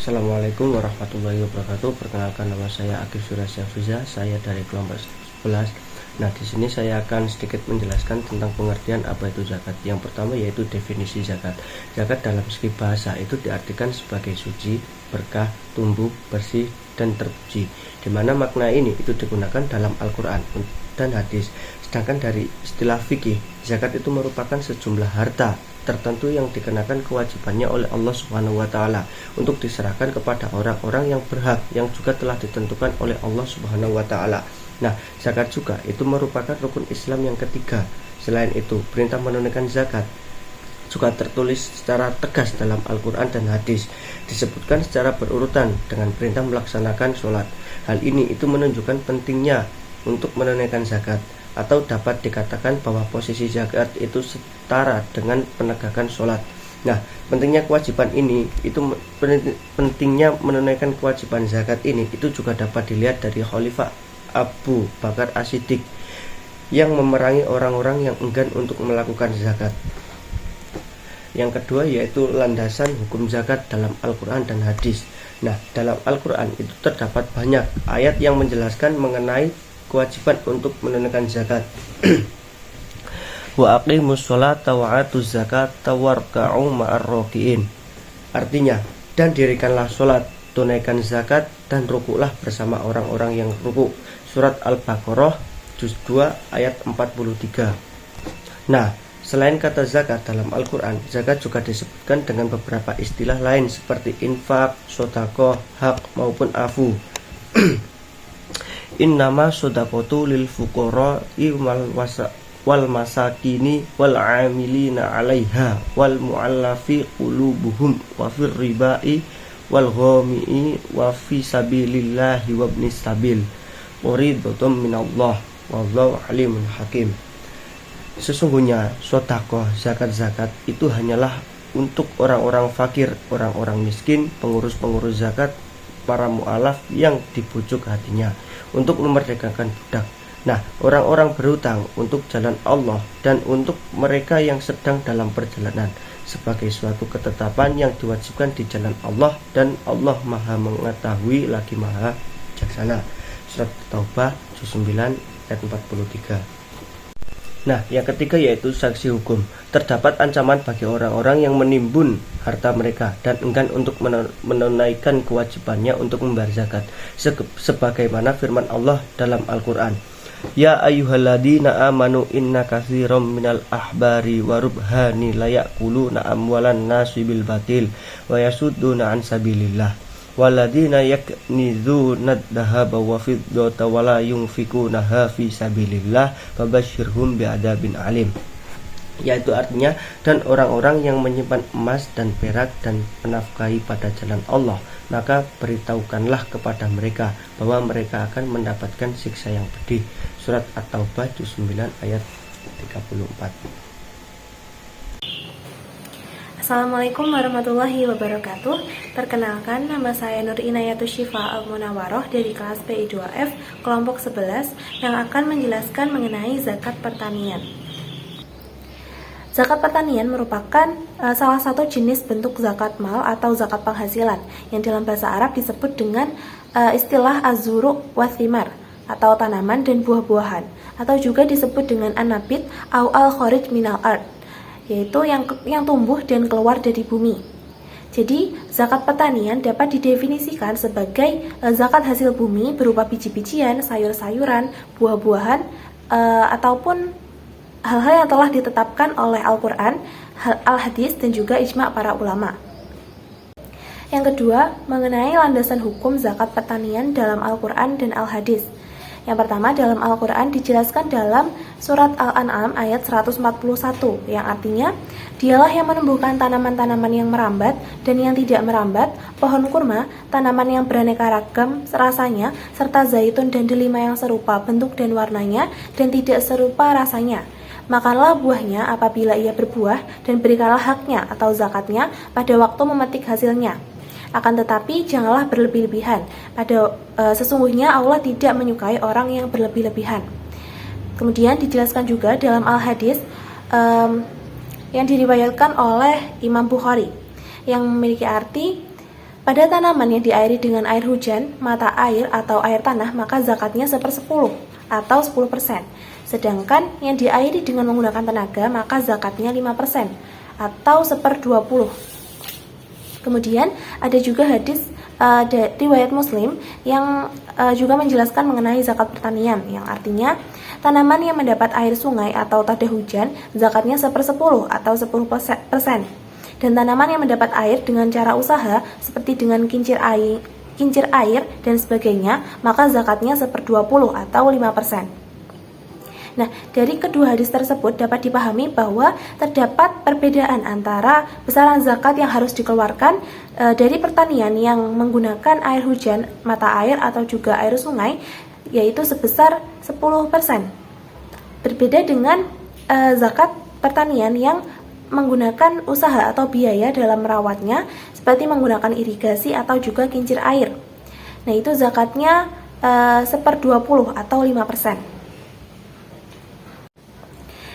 Assalamualaikum warahmatullahi wabarakatuh. Perkenalkan, nama saya Akif Surasyafiza. Saya dari kelompok 11. Nah, di sini saya akan sedikit menjelaskan tentang pengertian apa itu zakat. Yang pertama yaitu definisi zakat. Zakat dalam segi bahasa itu diartikan sebagai suci, berkah, tumbuh, bersih, dan terpuji. Di mana makna ini itu digunakan dalam Al-Quran dan hadis. Sedangkan dari istilah fikih, zakat itu merupakan sejumlah harta tertentu yang dikenakan kewajibannya oleh Allah Subhanahu wa taala untuk diserahkan kepada orang-orang yang berhak, yang juga telah ditentukan oleh Allah Subhanahu wa taala. Nah, zakat juga itu merupakan rukun Islam yang ketiga. Selain itu, perintah menunaikan zakat juga tertulis secara tegas dalam Al-Quran dan hadis, disebutkan secara berurutan dengan perintah melaksanakan sholat. Hal ini itu menunjukkan pentingnya untuk menunaikan zakat, atau dapat dikatakan bahwa posisi zakat itu setara dengan penegakan sholat. Nah, pentingnya kewajiban ini itu pentingnya menunaikan kewajiban zakat ini itu juga dapat dilihat dari Khalifah Abu Bakar As-Siddiq yang memerangi orang-orang yang enggan untuk melakukan zakat. Yang kedua yaitu landasan hukum zakat dalam Al-Quran dan hadis. Nah, dalam Al-Quran itu terdapat banyak ayat yang menjelaskan mengenai kewajiban untuk menunaikan zakat. Wa aqimus sholata wa atuz zakata warka'u ma'ar raki'in. Artinya, dan dirikanlah sholat, tunaikan zakat, dan rukuklah bersama orang-orang yang rukuk. Surat Al-Baqarah juz 2 ayat 43. Nah, selain kata zakat dalam Al-Quran, zakat juga disebutkan dengan beberapa istilah lain seperti infak, sodaqoh, hak, maupun afu. Innama sodaqotu lil fuqara'i wal masakini wal amilina 'alaiha wal mu'allafi qulubuhum wa fir riba'i wal ghami'i wa fi sabilillahi wa ibnis sabil uridatum minallah wallahu alimun hakim. Sesungguhnya sedekah, zakat itu hanyalah untuk orang-orang fakir, orang-orang miskin, pengurus-pengurus zakat, para mu'alaf yang dibujuk hatinya untuk memerdekakan budak. Nah, orang-orang berhutang untuk jalan Allah dan untuk mereka yang sedang dalam perjalanan sebagai suatu ketetapan yang diwajibkan di jalan Allah, dan Allah Maha mengetahui lagi Maha bijaksana. Surat Taubah juz 9 ayat 43. Nah, yang ketiga yaitu sanksi hukum. Terdapat ancaman bagi orang-orang yang menimbun harta mereka dan enggan untuk menunaikan kewajibannya untuk membayar zakat, sebagaimana firman Allah dalam Al-Quran, Ya ayyuhalladzina amanu inna katsiran minal ahbari wa rubhani la ya'kuluna amwalan nasi bil batil wa yasudduna an sabilillah walladzina yaknizuna adh-dhahaba wa fiddata wa la yunfikunaha fi sabilillah fabashshirhum bi'adzabin alim. Yaitu artinya, dan orang-orang yang menyimpan emas dan perak dan menafkahi pada jalan Allah, maka beritahukanlah kepada mereka bahwa mereka akan mendapatkan siksa yang pedih. Surat At-Taubah juz 9 ayat 34. Assalamualaikum warahmatullahi wabarakatuh. Perkenalkan, nama saya Nur Inayatus Syifa Al-Munawaroh dari kelas PI2F kelompok 11 yang akan menjelaskan mengenai zakat pertanian. Zakat pertanian merupakan salah satu jenis bentuk zakat mal atau zakat penghasilan yang dalam bahasa Arab disebut dengan istilah az-zuru' wa thimar atau tanaman dan buah-buahan, atau juga disebut dengan an-nabit au al-kharij minal ard, yaitu yang tumbuh dan keluar dari bumi. Jadi, zakat pertanian dapat didefinisikan sebagai zakat hasil bumi berupa biji-bijian, sayur-sayuran, buah-buahan, ataupun hal-hal yang telah ditetapkan oleh Al-Quran, Al-Hadis, dan juga ijma' para ulama. Yang kedua, mengenai landasan hukum zakat pertanian dalam Al-Quran dan Al-Hadis. Yang pertama, dalam Al-Quran dijelaskan dalam surat Al-An'am ayat 141, yang artinya, Dialah yang menumbuhkan tanaman-tanaman yang merambat dan yang tidak merambat, pohon kurma, tanaman yang beraneka ragam rasanya, serta zaitun dan delima yang serupa bentuk dan warnanya dan tidak serupa rasanya. Makanlah buahnya apabila ia berbuah, dan berikanlah haknya atau zakatnya pada waktu memetik hasilnya. Akan tetapi janganlah berlebih-lebihan. Sesungguhnya Allah tidak menyukai orang yang berlebih-lebihan. Kemudian dijelaskan juga dalam Al-Hadis yang diriwayatkan oleh Imam Bukhari, yang memiliki arti Pada tanaman yang diairi dengan air hujan, mata air atau air tanah, maka zakatnya 1/10 atau 10%. Sedangkan yang diairi dengan menggunakan tenaga, maka zakatnya 5% atau 1/20. Kemudian ada juga hadis riwayat Muslim yang juga menjelaskan mengenai zakat pertanian, yang artinya tanaman yang mendapat air sungai atau tada hujan zakatnya 1/10 atau 10%. Dan tanaman yang mendapat air dengan cara usaha seperti dengan kincir air dan sebagainya, maka zakatnya 1/20 atau 5%. Nah, dari kedua hadis tersebut dapat dipahami bahwa terdapat perbedaan antara besaran zakat yang harus dikeluarkan dari pertanian yang menggunakan air hujan, mata air atau juga air sungai, yaitu sebesar 10%. Berbeda dengan zakat pertanian yang menggunakan usaha atau biaya dalam merawatnya, seperti menggunakan irigasi atau juga kincir air. Nah, itu zakatnya 1/20 atau 5%.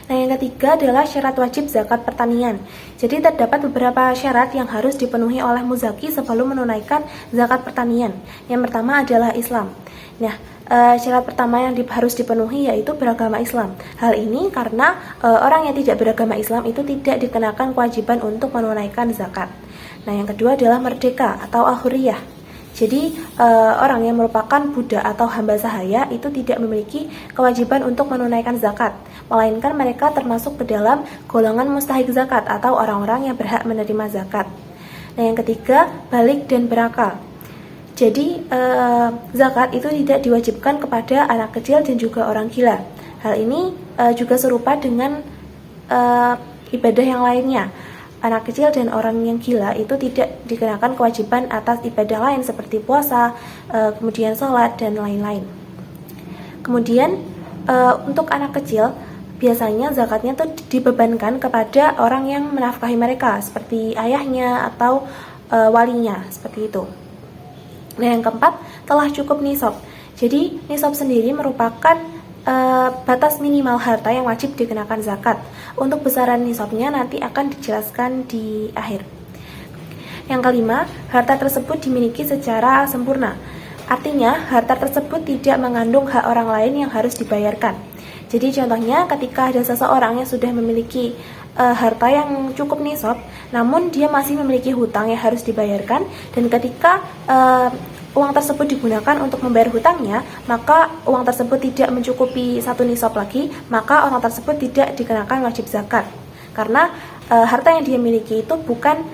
Nah, yang ketiga adalah syarat wajib zakat pertanian. Jadi terdapat beberapa syarat yang harus dipenuhi oleh muzaki sebelum menunaikan zakat pertanian. Yang pertama adalah Islam. Nah, syarat pertama yang harus dipenuhi yaitu beragama Islam. Hal ini karena orang yang tidak beragama Islam itu tidak dikenakan kewajiban untuk menunaikan zakat. Nah, yang kedua adalah merdeka atau al-hurriyah. Jadi orang yang merupakan budak atau hamba sahaya itu tidak memiliki kewajiban untuk menunaikan zakat, melainkan mereka termasuk ke dalam golongan mustahik zakat atau orang-orang yang berhak menerima zakat. Nah, yang ketiga, balik dan berakal. Jadi zakat itu tidak diwajibkan kepada anak kecil dan juga orang gila. Hal ini juga serupa dengan ibadah yang lainnya. Anak kecil dan orang yang gila itu tidak dikenakan kewajiban atas ibadah lain seperti puasa, kemudian sholat, dan lain-lain. Kemudian untuk anak kecil biasanya zakatnya itu dibebankan kepada orang yang menafkahi mereka seperti ayahnya atau walinya, seperti itu. Nah, yang keempat, telah cukup nisab. Jadi nisab sendiri merupakan batas minimal harta yang wajib dikenakan zakat. Untuk besaran nisabnya nanti akan dijelaskan di akhir. Yang kelima, harta tersebut dimiliki secara sempurna. Artinya, harta tersebut tidak mengandung hak orang lain yang harus dibayarkan. Jadi contohnya ketika ada seseorang yang sudah memiliki harta yang cukup nisab, namun dia masih memiliki hutang yang harus dibayarkan, dan ketika uang tersebut digunakan untuk membayar hutangnya, maka uang tersebut tidak mencukupi satu nisab lagi, maka orang tersebut tidak dikenakan wajib zakat. Karena harta yang dia miliki itu bukan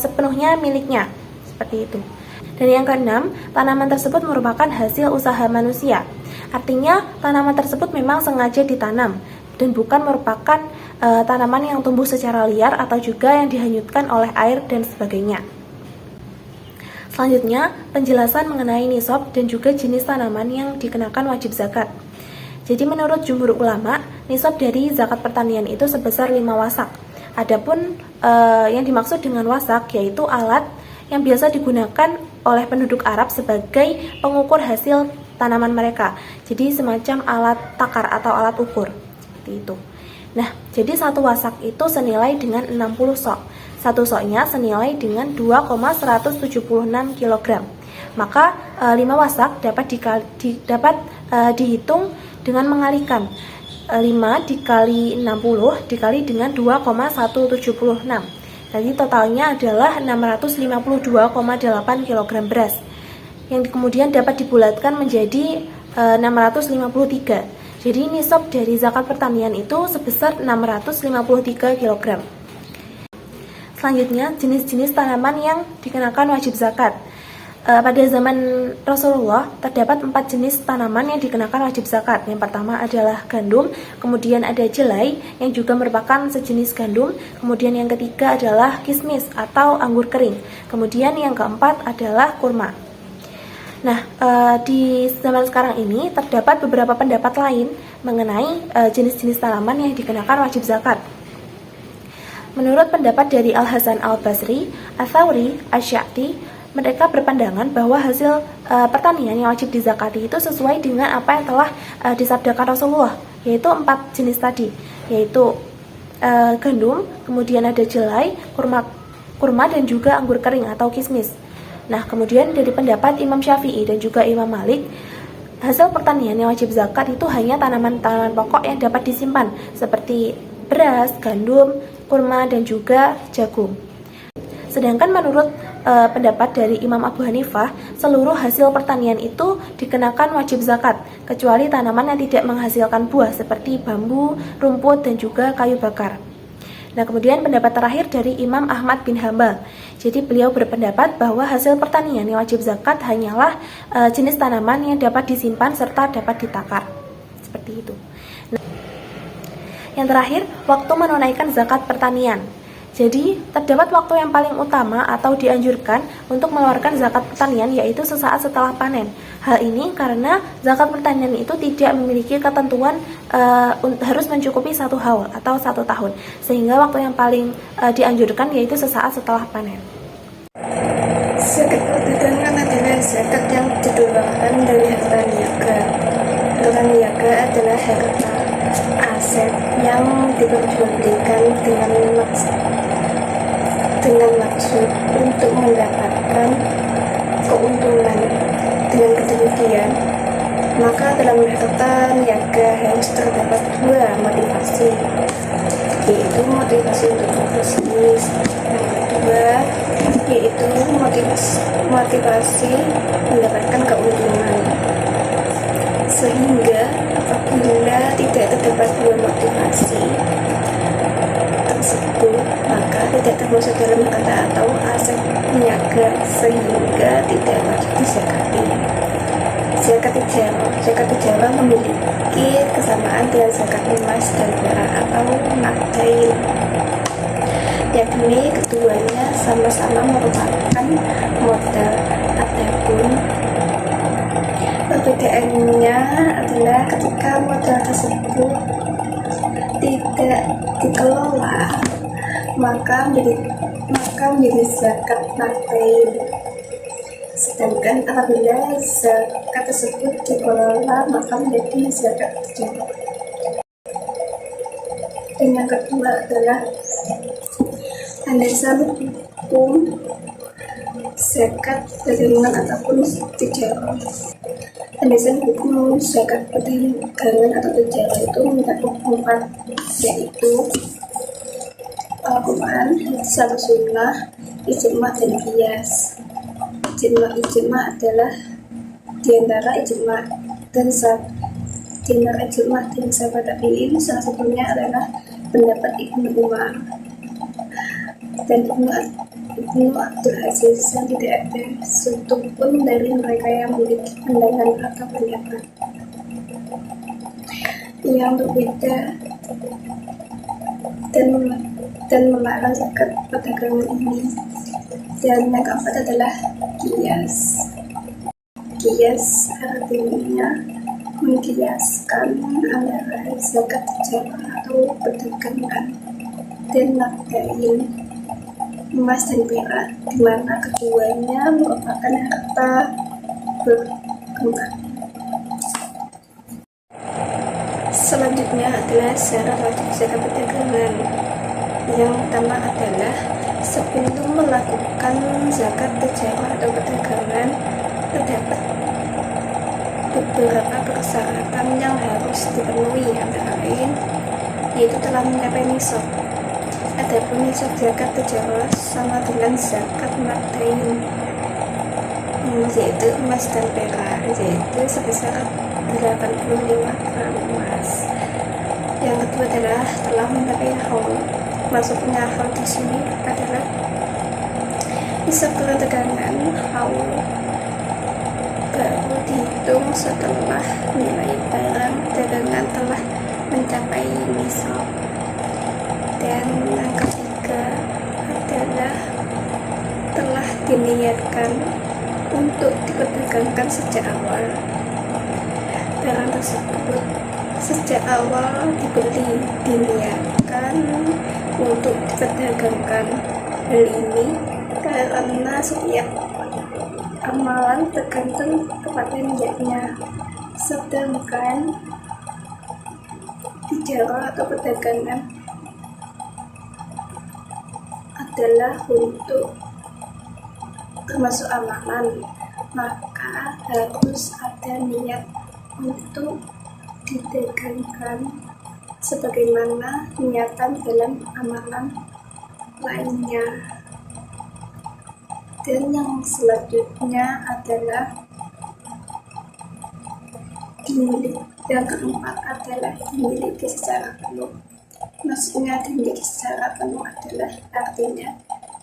sepenuhnya miliknya, seperti itu. Dan yang keenam, tanaman tersebut merupakan hasil usaha manusia. Artinya, tanaman tersebut memang sengaja ditanam dan bukan merupakan tanaman yang tumbuh secara liar atau juga yang dihanyutkan oleh air dan sebagainya. Selanjutnya, penjelasan mengenai nisab dan juga jenis tanaman yang dikenakan wajib zakat. Jadi menurut jumhur ulama, nisab dari zakat pertanian itu sebesar 5 wasak. Adapun yang dimaksud dengan wasak yaitu alat yang biasa digunakan oleh penduduk Arab sebagai pengukur hasil tanaman mereka. Jadi semacam alat takar atau alat ukur, seperti itu. Nah, jadi satu wasak itu senilai dengan 60 sok. Satu soknya senilai dengan 2,176 kg. Maka 5 wasak dapat dihitung dengan mengalikan 5 dikali 60 dikali dengan 2,176. Jadi totalnya adalah 652,8 kg beras, yang kemudian dapat dibulatkan menjadi 653. Jadi nisab dari zakat pertanian itu sebesar 653 kg. Selanjutnya, jenis-jenis tanaman yang dikenakan wajib zakat. Pada zaman Rasulullah, terdapat 4 jenis tanaman yang dikenakan wajib zakat. Yang pertama adalah gandum, kemudian ada jelai yang juga merupakan sejenis gandum, kemudian yang ketiga adalah kismis atau anggur kering, kemudian yang keempat adalah kurma. Nah, di zaman sekarang ini terdapat beberapa pendapat lain mengenai jenis-jenis tanaman yang dikenakan wajib zakat. Menurut pendapat dari Al-Hasan Al-Basri, Ats-Tsauri, Asy-Sya'bi, mereka berpandangan bahwa hasil pertanian yang wajib dizakati itu sesuai dengan apa yang telah disabdakan Rasulullah, yaitu 4 jenis tadi, yaitu gandum, kemudian ada jelai, kurma kurma dan juga anggur kering atau kismis. Nah, kemudian dari pendapat Imam Syafi'i dan juga Imam Malik, hasil pertanian yang wajib zakat itu hanya tanaman-tanaman pokok yang dapat disimpan seperti beras, gandum, kurma, dan juga jagung. Sedangkan menurut pendapat dari Imam Abu Hanifah, seluruh hasil pertanian itu dikenakan wajib zakat, kecuali tanaman yang tidak menghasilkan buah seperti bambu, rumput, dan juga kayu bakar. Nah, kemudian pendapat terakhir dari Imam Ahmad bin Hambal. Jadi beliau berpendapat bahwa hasil pertanian yang wajib zakat hanyalah jenis tanaman yang dapat disimpan serta dapat ditakar. Seperti itu. Nah, yang terakhir, waktu menunaikan zakat pertanian. Jadi, terdapat waktu yang paling utama atau dianjurkan untuk mengeluarkan zakat pertanian yaitu sesaat setelah panen. Hal ini karena zakat pertanian itu tidak memiliki ketentuan harus mencukupi 1 haul atau 1 tahun, sehingga waktu yang paling dianjurkan yaitu sesaat setelah panen. Zakat perdagangan adalah zakat yang dikeluarkan dari harta niaga. Harta niaga adalah harta aset yang diperjualbelikan dengan maksud untuk mendapatkan keuntungan. Dengan demikian, maka dalam harta niaga harus terdapat 2 motivasi, yaitu motivasi untuk berbisnis, yang kedua yaitu motivasi mendapatkan keuntungan. Sehingga apabila tidak terdapat 2 motivasi tersebut, maka tidak termasuk dalam harta atau aset niaga, sehingga tidak wajib dizakati. Zakat tijarah memiliki kesamaan dengan zakat emas dan perak atau nakdain, yakni keduanya sama-sama merupakan modal. Adapun perbedaannya adalah ketika modal tersebut tidak dikelola, maka menjadi zakat nakdain. Sedangkan apabila zakat tersebut dikelola, maka menjadi zakat tijarah. Dan yang kedua adalah landasan hukum zakat perdagangan ataupun tijarah. Landasan hukum zakat perdagangan atau tijarah itu mencakup 4, yaitu Al-Quran, Sunnah, ijma' dan qiyas. Ijma' adalah diantara ijma' dan sahabat tabi'in, salah satunya adalah pendapat Ibnu Umar dan Ibnu Abdul Aziz, yang tidak ada satu pun dari mereka yang memiliki pandangan atau pendapat yang berbeda dan melarang zakat perdagangan ini. Dan yang keempat adalah qiyas. Qiyas artinya mengkiaskan antara zakat tijarah atau perdagangan dan nakdain, emas dan perak, di mana keduanya merupakan harta berkembang. Selanjutnya adalah syarat wajib zakat perdagangan. Yang pertama adalah sebelum melakukan zakat tijarah atau perdagangan, terdapat beberapa persyaratan yang harus dipenuhi, antara lain yaitu telah mencapai nisab. Adapun nisab zakat tijarah sama dengan zakat nakdain, yaitu emas dan perak, yaitu sebesar 85 gram emas. Yang kedua adalah telah mencapai haul. Maksudnya haul di sini adalah nisab perdagangan haul baru dihitung setelah nilai barang dagangan telah mencapai nisab. Dan yang ketiga adalah telah diniatkan untuk diperdagangkan sejak awal. Barang tersebut sejak awal dibeli diniatkan untuk diperdagangkan. Hal ini karena setiap amalan tergantung kepada niatnya, sedangkan tijarah atau perdagangan adalah untuk termasuk amalan, maka harus ada niat untuk didagangkan sebagaimana niatan dalam amalan lainnya. Dan yang selanjutnya adalah yang keempat adalah dimiliki secara penuh. Maksudnya dimiliki secara penuh adalah artinya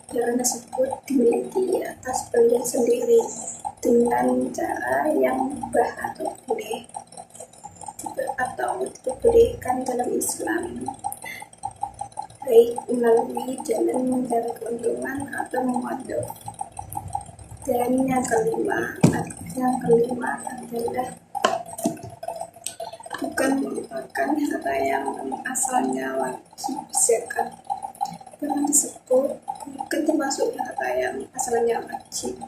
barang tersebut dimiliki atas pembelian sendiri dengan cara yang mubah atau boleh atau diperbolehkan dalam Islam, baik melalui jalan mencari keuntungan atau memadok. Dan yang kelima adalah bukan merupakan harta yang asalnya wajib zakat. Barang tersebut bukan termasuk harta yang asalnya wajib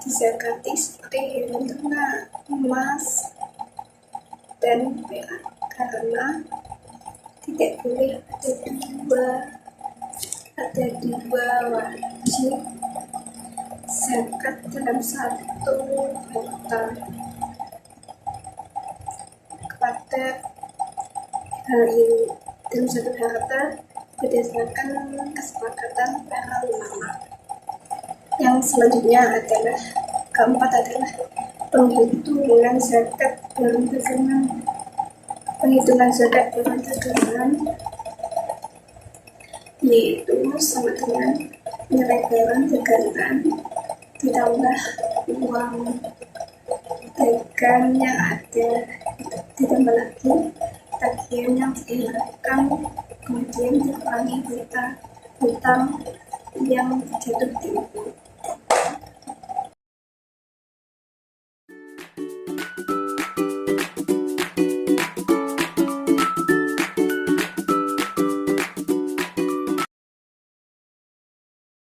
dizakati seperti hewan ternak, emas, dan perak, karena tidak boleh ada dua wajib zakat dalam satu harta. Pada hal ini dalam satu harta berdasarkan kesepakatan para ulama. Yang selanjutnya adalah keempat adalah penghitungan zakat barang dagangan. Penghitungan zakat barang dagangan yaitu sama dengan nilai barang dagangan ditambah uang dagang yang ada, ditambah lagi tagihan yang diharapkan, kemudian dikurangi hutang yang jatuh tempo.